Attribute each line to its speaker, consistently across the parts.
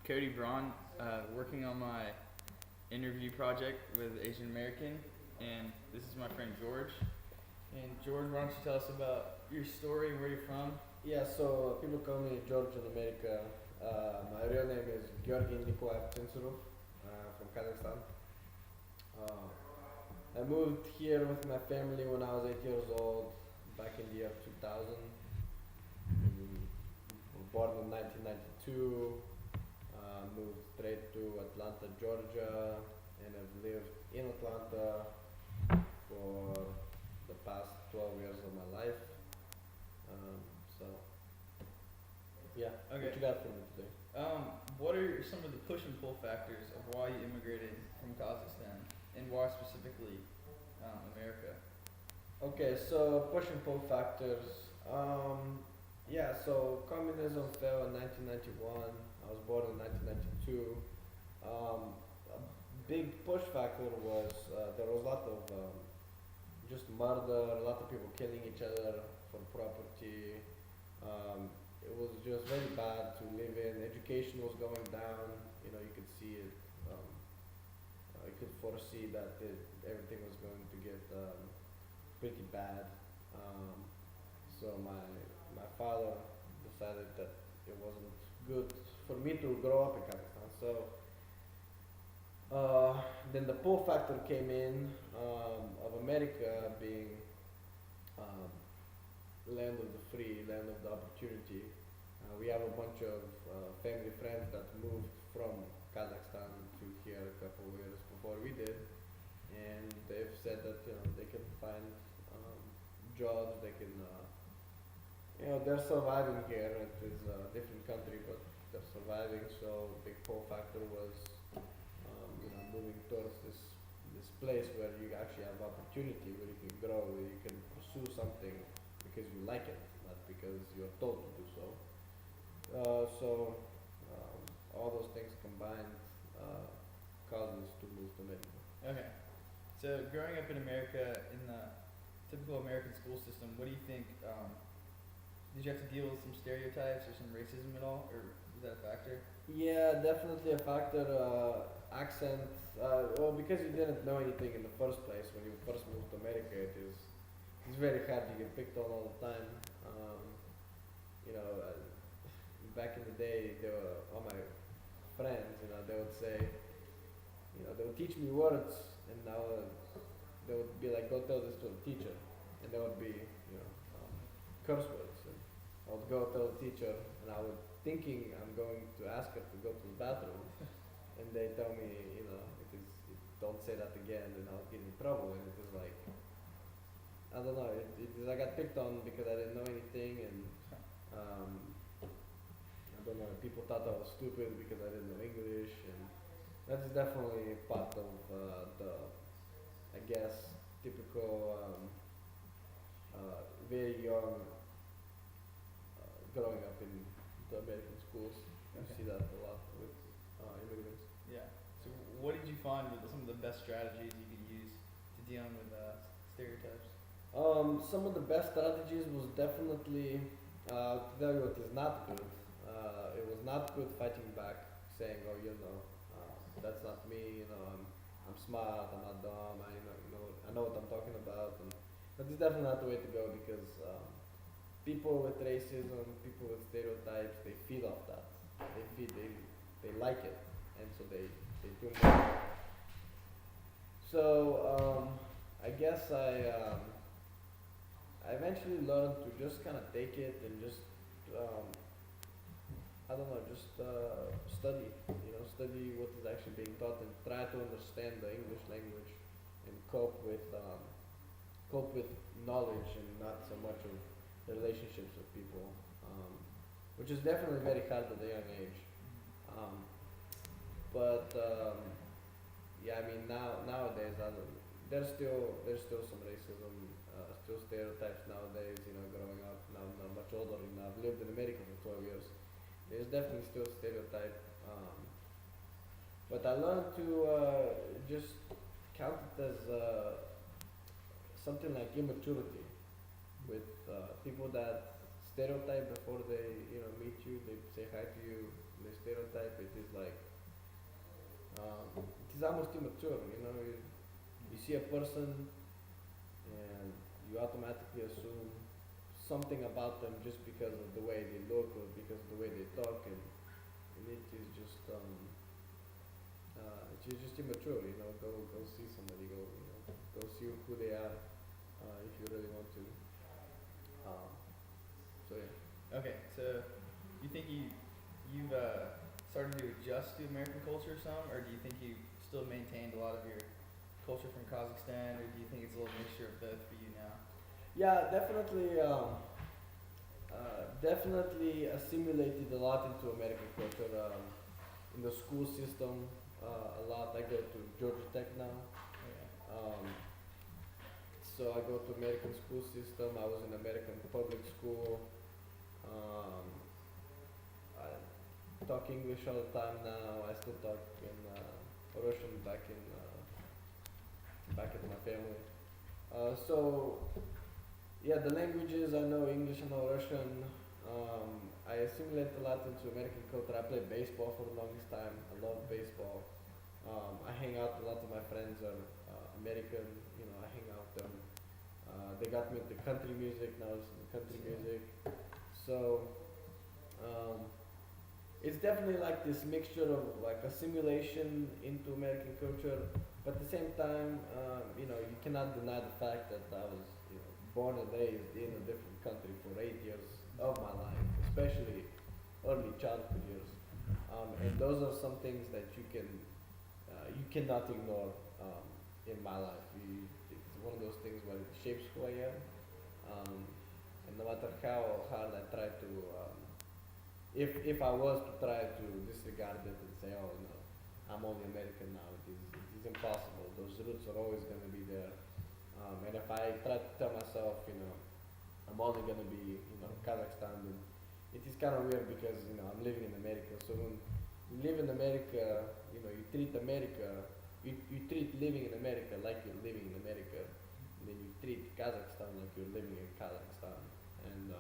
Speaker 1: Cody Braun, working on my interview project with Asian American, and this is my friend George. And George, why don't you tell us about your story, where you're from?
Speaker 2: Yeah, so people call me George in America. My real name is Georgi Nikolaev Tsinsurov from Kazakhstan. Uh, I moved here with my family when I was 8 years old, back in the year 2000. Born in 1992, moved straight to Atlanta, Georgia, and I've lived in Atlanta for the past 12 years of my life. So, yeah,
Speaker 1: Okay.
Speaker 2: what you got for me today?
Speaker 1: What are some of the push and pull factors of why you immigrated from Kazakhstan, and why specifically America?
Speaker 2: Okay, so push and pull factors. Yeah, so communism fell in 1991. I was born in 1992. A big push factor was there was a lot of just murder, a lot of people killing each other for property. Um, it was just very bad to live in. Education was going down. You know, you could see it. Um, I could foresee that everything was going to get pretty bad. Um, so my father decided that it wasn't good for me to grow up in Kazakhstan. So then the pull factor came in of America being um, land of the free, land of the opportunity. We have a bunch of family friends that moved from Kazakhstan to here a couple of years before we did, and they've said that they can find jobs, they can they're surviving here. It is a different country, but they're surviving. So big pull factor was moving towards this place where you actually have opportunity, where you can grow, where you can pursue something because you like it, not because you're told to do so. So all those things combined caused us to move to America.
Speaker 1: Okay. So growing up in America, in the typical American school system, what do you think? Did you have to deal with some stereotypes or some racism at all, or was that a factor?
Speaker 2: Yeah, definitely a factor. Accent. Well, because you didn't know anything in the first place when you first moved to America, it's very hard. You get picked on all the time. You know, back in the day, they were all my friends. You know, they would say, they would teach me words, and now they would be like, "Go tell this to the teacher," and there would be, curse words. And I would go tell the teacher, and I would thinking I'm going to ask her to go to the bathroom, and they tell me, don't say that again, and I'll get in trouble. And it was like, I don't know. I got picked on because I didn't know anything, and um, I don't know. People thought I was stupid because I didn't know English, and that's definitely part of the, I guess, typical very young growing up in the American schools. You
Speaker 1: Okay.
Speaker 2: see that a lot with immigrants.
Speaker 1: Yeah. So what did you find were some of the best strategies you could use to dealing with stereotypes?
Speaker 2: Some of the best strategies was definitely to tell you what is not good. It was not good fighting back, saying, "Oh, that's not me. I'm smart. I'm not dumb. I know what I'm talking about." And but it's definitely not the way to go because people with racism, people with stereotypes, they feed off that. They like it, and so they do more. So I guess I eventually learned to just kind of take it and just um, I don't know, just study. Study what is actually being taught and try to understand the English language and cope with knowledge and not so much of the relationships with people, which is definitely very hard at a young age. Um, but yeah, I mean nowadays there's still some racism, still stereotypes nowadays. Growing up now, I'm not much older. I've lived in America for 12 years. There's definitely still stereotype, but I learned to just count it as something like immaturity with people that stereotype before they meet you. They say hi to you the stereotype. It is like it is almost immature. You see a person and you automatically assume something about them just because of the way they look or because of the way they talk, and it is just it's just immature. Go see somebody. Go see who they are if you really want to. Um, so yeah.
Speaker 1: Okay, so you think you've started to adjust to American culture some, or do you think you still maintained a lot of your culture from Kazakhstan, or do you think it's a little mixture of both for you now?
Speaker 2: Yeah, definitely. Definitely assimilated a lot into American culture. In the school system, a lot. I go to Georgia Tech now. Um, so I go to American school system. I was in American public school. Um, I talk English all the time now. I still talk in Russian back in my family. So yeah, the languages I know English, I know Russian. I assimilate a lot into American culture. I played baseball for the longest time. I love baseball. I hang out. A lot of my friends are American. I hang out with them. They got me into country music. Now I listen to country music. So it's definitely like this mixture of like assimilation into American culture, but at the same time, you cannot deny the fact that I was, born and raised in a different country for 8 years of my life, especially early childhood years, and those are some things that you cannot ignore in my life. It's one of those things where it shapes who I am, and no matter how hard I try to. If I was to try to disregard it and say, oh, I'm only American now, it is impossible. Those roots are always going to be there. And if I try to tell myself, I'm only going to be, Kazakhstan, then it is kind of weird because, I'm living in America. So when you live in America, you treat America, you treat living in America like you're living in America. And then you treat Kazakhstan like you're living in Kazakhstan. And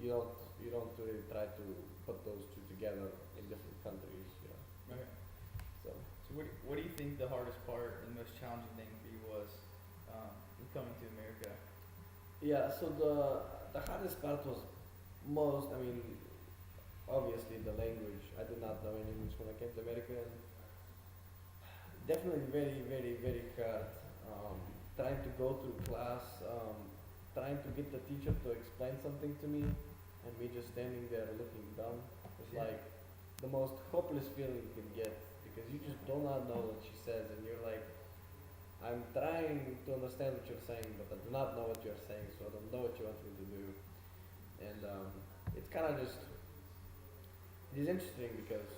Speaker 2: you don't really try to put those two together in different countries.
Speaker 1: Okay.
Speaker 2: So
Speaker 1: So what do you think the hardest part and the most challenging thing for you was with coming to America?
Speaker 2: yeah, so the hardest part was obviously the language. I did not know any English when I came to America, and definitely very, very, very hard. Trying to go through class, trying to get the teacher to explain something to me, and me just standing there looking dumb. It's
Speaker 1: Yeah.
Speaker 2: like the most hopeless feeling you can get because you just do not know what she says, and you're like, I'm trying to understand what you're saying, but I do not know what you're saying, so I don't know what you want me to do. And it's kind of just it is interesting because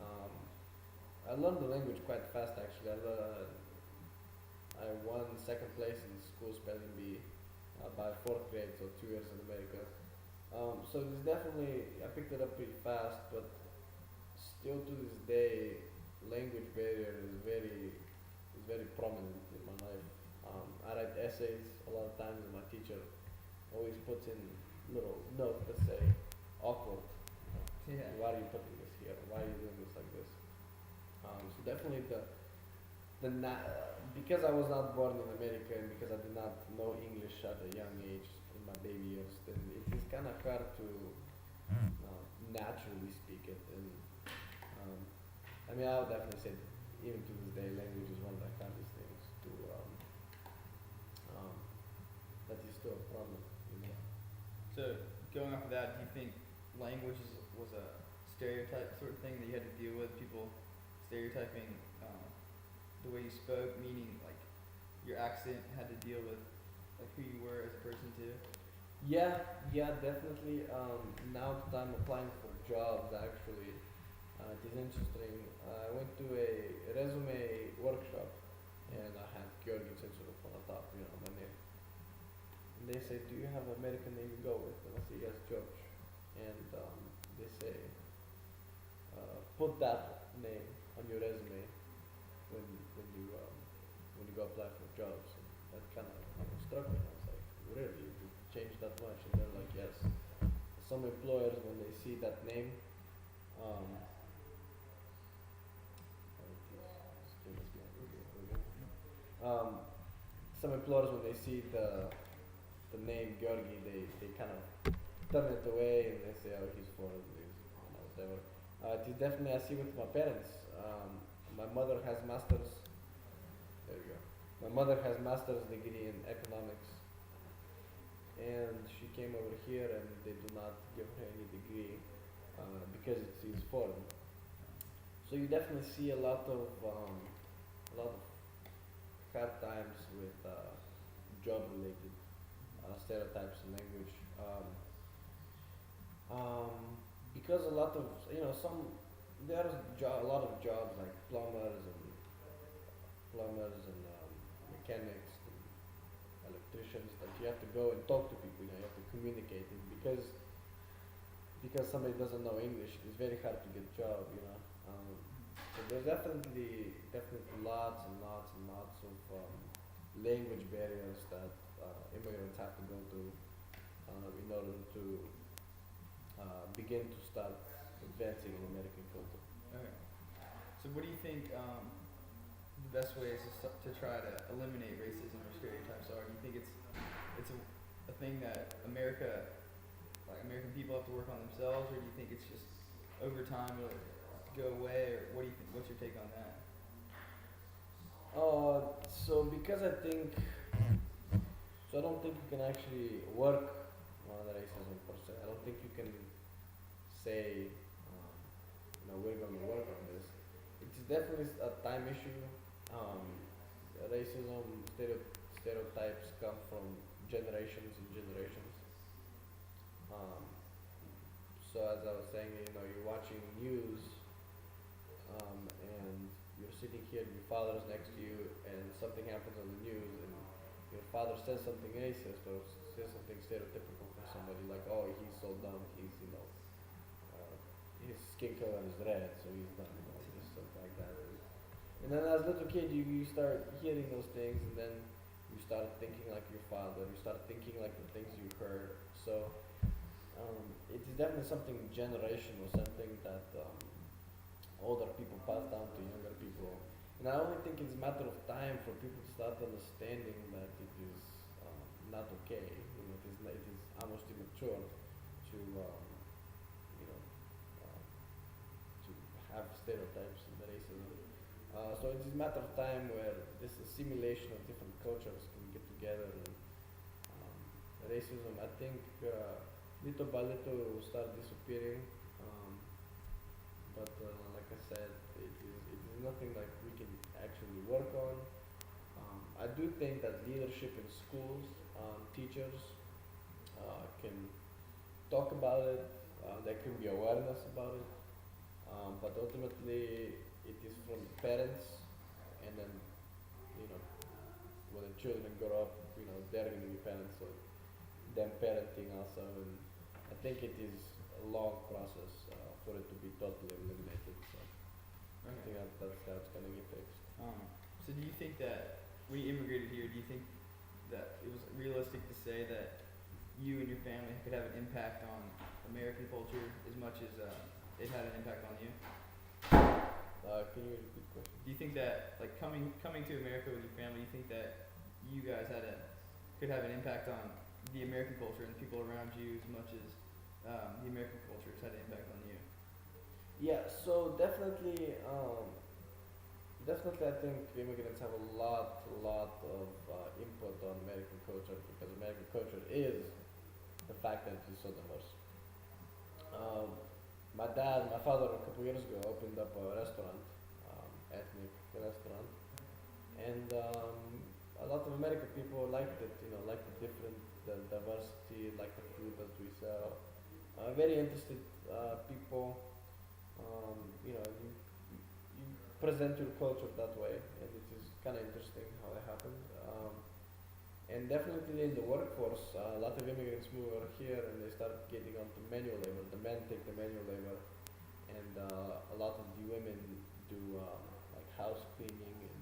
Speaker 2: um, I learned the language quite fast actually. I won second place in school spelling bee by fourth grade, so 2 years in America. So it's definitely I picked it up pretty fast, but still to this day, language barrier is very prominent in my life. I write essays a lot of times, and my teacher always puts in little notes that say awkward.
Speaker 1: Yeah.
Speaker 2: Why are you putting this here? Why are you doing this like this? So definitely because I was not born in America and because I did not know English at a young age in my baby years, then it is kind of hard to naturally speak it. And I would definitely say that even to this day, language is one of the hardest things to that is still a problem.
Speaker 1: So going off of that, do you think language was a stereotype sort of thing that you had to deal with? People stereotyping the way you spoke, meaning like your accent had to deal with like who you were as a person too.
Speaker 2: Yeah, definitely. Now that I'm applying for jobs, actually, it is interesting. I went to a resume workshop, and I had Georgi Censuru on the top, my name. And they say, "Do you have an American name you go with?" And I say, "Yes, George." And they say, "Put that name on your resume when you go apply for jobs." And that kind of struck me. I was like, "Really? You change that much?" And they're like, "Yes." some employers when they see that name, um, some employers when they see the name Georgi, they kind of turn it away and they say, oh, he's foreign, he's, whatever. It is definitely I see with my parents. My mother has masters. There you go. My mother has master's degree in economics, and she came over here and they do not give her any degree because it's foreign. So you definitely see a lot of hard times with job-related stereotypes in language. Because a lot of a lot of jobs like plumbers and mechanics and electricians that you have to go and talk to people. You have to communicate, and because somebody doesn't know English, it's very hard to get a job. So there's definitely lots and lots and lots of language barriers that immigrants have to go through in order to begin to start advancing in American culture.
Speaker 1: Okay. So what do you think the best way is to try to eliminate racism or stereotypes are? Do you think it's a thing that American people have to work on themselves, or do you think it's just over time it'll go away, or what do you think? What's your take on that?
Speaker 2: So because I don't think you can actually work on racism per se. I don't think you can say, we're going to work on this. It's definitely a time issue. Racism, stereotypes come from generations and generations. Um, so as I was saying, you're watching news, and you're sitting here, and your father is next to you, and something happens on the news, and your father says something racist or says something stereotypical for somebody, like, oh, he's so dumb, his skin color is red, so he's dumb, just something like that. And then as a little kid, you start hearing those things, and then you start thinking like your father, you start thinking like the things you heard. So it is definitely something generational, something that older people pass down to younger people. And I only think it's a matter of time for people to start understanding that it is not okay. It is almost immature to to have stereotypes and racism. So it is a matter of time where this assimilation of different cultures can get together, and racism, I think, little by little will start disappearing. But like I said, it is nothing like we can actually work on. I do think that leadership in schools, teachers can talk about it. There can be awareness about it. But ultimately, it is from the parents, and then when the children grow up, they're going to be parents, so them parenting also, and I think it is a long process for it to be totally eliminated. So I think that's going to get fixed.
Speaker 1: So do you think that when you immigrated here, do you think that it was realistic to say that you and your family could have an impact on American culture as much as it had an impact on you?
Speaker 2: Can you repeat the question?
Speaker 1: Do you think that, like, coming to America with your family, do you think that you guys could have an impact on the American culture and the people around you as much as the American culture has had an impact on you?
Speaker 2: Yeah, so definitely, I think immigrants have a lot of input on American culture, because American culture is the fact that it's so diverse. My father, a couple years ago, opened up a restaurant, ethnic restaurant, and a lot of American people liked it. Liked the diversity, liked the food that we sell. Very interested people. You present your culture that way, and it is kind of interesting how that happens. And definitely in the workforce, a lot of immigrants move over here and they start getting onto manual labor. The men take the manual labor, and a lot of the women do like house cleaning and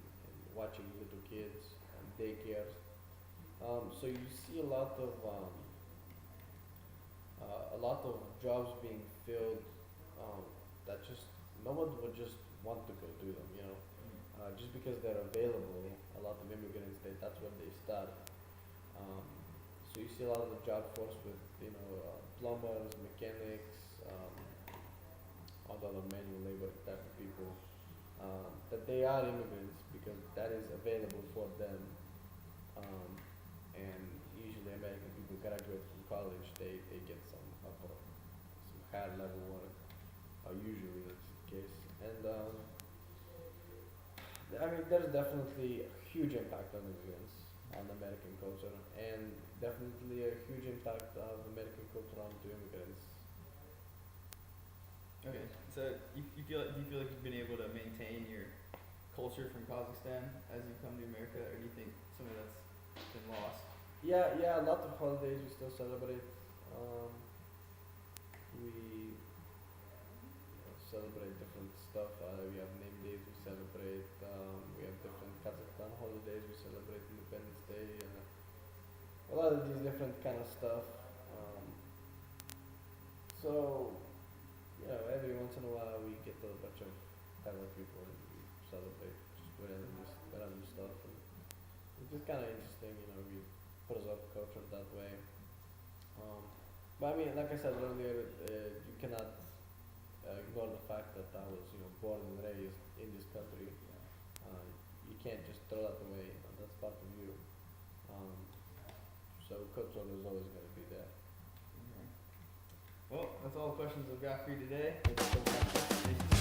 Speaker 2: watching little kids and daycares. So you see a lot of a lot of jobs being filled that just no one would just want to go do them, you know. Just because they're available, a lot of immigrants that's what they start. Um, so you see a lot of the job force with plumbers, mechanics, all the other manual labor type of people. That they are immigrants because that is available for them. Um, and usually American people graduate from college, they get some some higher level work. Usually that's the case. And I mean, there's definitely a huge impact on immigrants on American culture, and definitely a huge impact of American culture onto immigrants.
Speaker 1: Okay, so you feel do you feel like you've been able to maintain your culture from Kazakhstan as you come to America, or do you think some of that's been lost?
Speaker 2: Yeah, yeah, a lot of holidays we still celebrate. Um, we celebrate different stuff. We have name days we celebrate. We have different Kazakhstan holidays we celebrate Independence Day. A lot of these different kind of stuff. Um, so every once in a while we get a bunch of Thai people and we celebrate just random stuff. And it's just kind of interesting, we preserve culture that way. But I mean, like I said earlier, you cannot ignore the fact that I was, born and raised in this country.
Speaker 1: Yeah.
Speaker 2: You can't just throw that away. That's part of you. Um, so culture is always going to be there.
Speaker 1: Okay. Well, that's all the questions I've got for you today.
Speaker 2: Thank you so much.
Speaker 1: Thank you